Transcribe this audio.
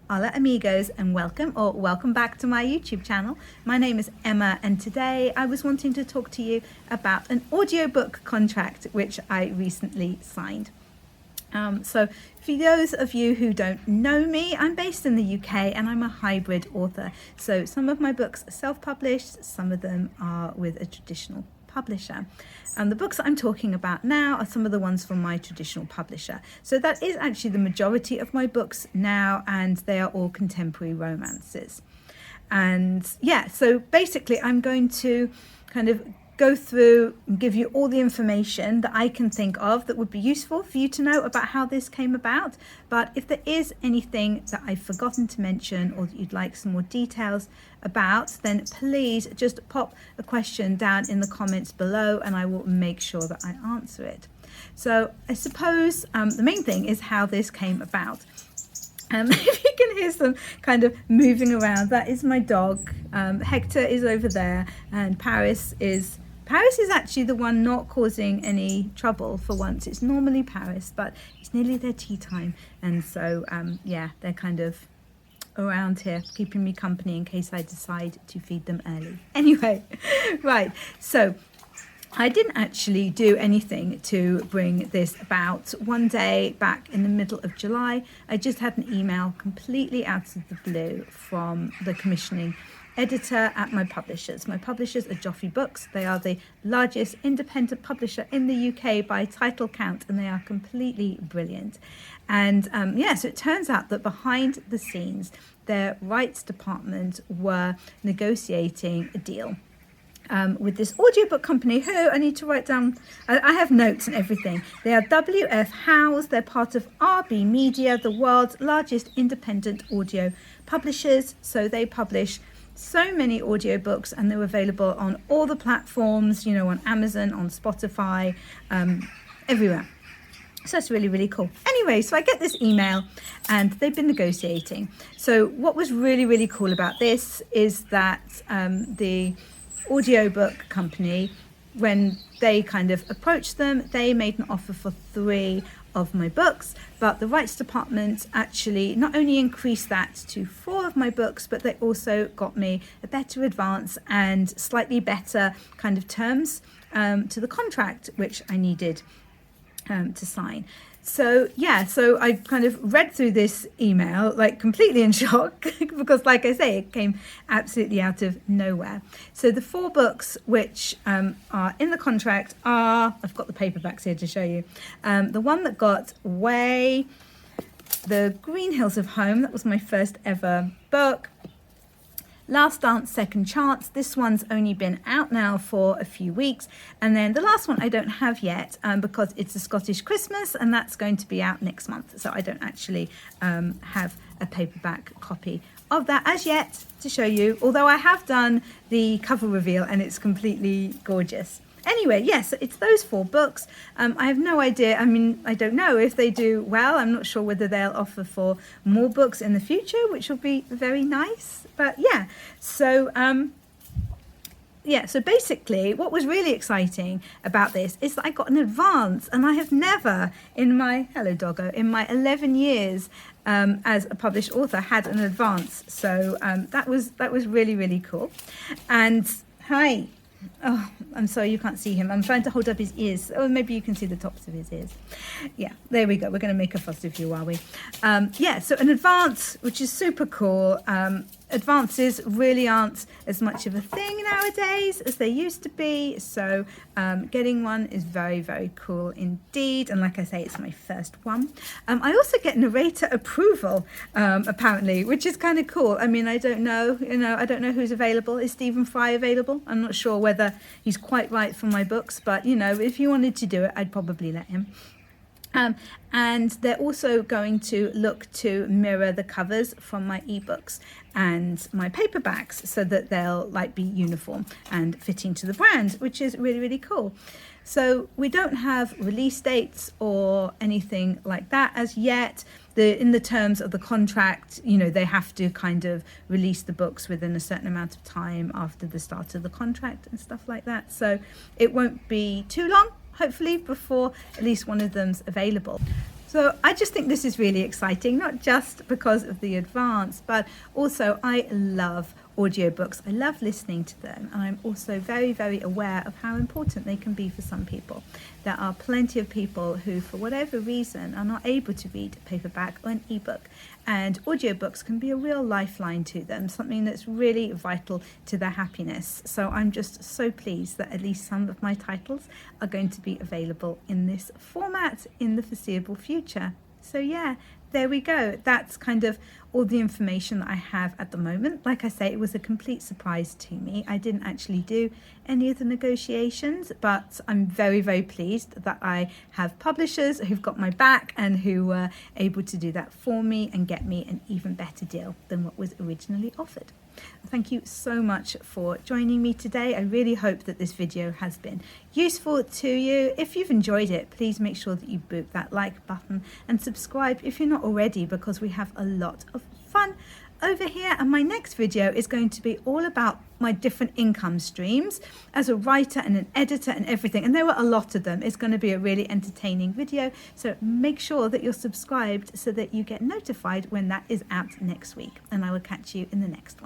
Hola amigos, and welcome back to my YouTube channel. My name is Emma, and today I was wanting to talk to you about an audiobook contract which I recently signed. So for those of you who don't know me, I'm based in the UK and I'm a hybrid author. So some of my books are self-published, some of them are with a traditional publisher. And the books that I'm talking about now are some of the ones from my traditional publisher. So that is actually the majority of my books now, and they are all contemporary romances. And yeah, so basically I'm going to kind of go through and give you all the information that I can think of that would be useful for you to know about how this came about. But if there is anything that I've forgotten to mention or that you'd like some more details about, then please just pop a question down in the comments below and I will make sure that I answer it. So I suppose the main thing is how this came about. If you can hear some kind of moving around, that is my dog. Hector is over there, and Paris is actually the one not causing any trouble for once. It's normally Paris, but it's nearly their tea time, and so yeah, they're kind of around here keeping me company in case I decide to feed them early. Anyway, right, so I didn't actually do anything to bring this about. One day back in the middle of July, I just had an email completely out of the blue from the commissioning editor at my publishers. My publishers are Joffrey Books. They are the largest independent publisher in the UK by title count, and they are completely brilliant. And yeah, so it turns out that behind the scenes, their rights department were negotiating a deal with this audiobook company who I need to write down. I have notes and everything. They are W.F. Howes. They're part of RB Media, the world's largest independent audio publishers. So they publish so many audiobooks, and they're available on all the platforms, you know, on Amazon, on Spotify, everywhere. So that's really, really cool. Anyway, so I get this email and they've been negotiating. So what was really, really cool about this is that the audiobook company, when they kind of approached them, they made an offer for 3 of my books, but the rights department actually not only increased that to 4 of my books, but they also got me a better advance and slightly better kind of terms to the contract which I needed to sign. So yeah, so I kind of read through this email like completely in shock because, like I say, it came absolutely out of nowhere. So the 4 books which are in the contract are, I've got the paperbacks here to show you. The one that got Way, The Green Hills of Home, that was my first ever book. Last Dance, Second Chance. This one's only been out now for a few weeks. And then the last one I don't have yet because it's a Scottish Christmas, and that's going to be out next month. So I don't actually have a paperback copy of that as yet to show you, although I have done the cover reveal and it's completely gorgeous. Anyway, yes, it's those 4 books. I have no idea. I mean, I don't know if they do well. I'm not sure whether they'll offer for more books in the future, which will be very nice. But yeah, so so basically what was really exciting about this is that I got an advance, and I have never in my, hello doggo, in my 11 years as a published author had an advance. So that was really, really cool. And hi. Oh, I'm sorry you can't see him. I'm trying to hold up his ears. Oh, maybe you can see the tops of his ears. Yeah, there we go. We're going to make a fuss of you, are we? Yeah, so an advance, which is super cool. Advances really aren't as much of a thing nowadays as they used to be. So getting one is very, very cool indeed. And like I say, it's my first one. I also get narrator approval, apparently, which is kind of cool. I mean, I don't know, I don't know who's available. Is Stephen Fry available? I'm not sure whether he's quite right for my books, but if you wanted to do it, I'd probably let him. And they're also going to look to mirror the covers from my ebooks and my paperbacks so that they'll be uniform and fitting to the brand, which is really, really cool. So we don't have release dates or anything like that as yet. In the terms of the contract, they have to kind of release the books within a certain amount of time after the start of the contract and stuff like that. So it won't be too long, hopefully, before at least one of them's available. So I just think this is really exciting, not just because of the advance, but also I love audiobooks. I love listening to them, and I'm also very, very aware of how important they can be for some people. There are plenty of people who, for whatever reason, are not able to read paperback or an ebook, and audiobooks can be a real lifeline to them, something that's really vital to their happiness. So I'm just so pleased that at least some of my titles are going to be available in this format in the foreseeable future. So yeah, there we go. That's kind of all the information that I have at the moment. Like I say, it was a complete surprise to me. I didn't actually do any of the negotiations, but I'm very, very pleased that I have publishers who've got my back and who were able to do that for me and get me an even better deal than what was originally offered. Thank you so much for joining me today. I really hope that this video has been useful to you. If you've enjoyed it, please make sure that you boot that like button and subscribe if you're not already, because we have a lot of fun over here. And my next video is going to be all about my different income streams as a writer and an editor and everything, and there were a lot of them. It's going to be a really entertaining video, so make sure that you're subscribed so that you get notified when that is out next week, and I will catch you in the next one.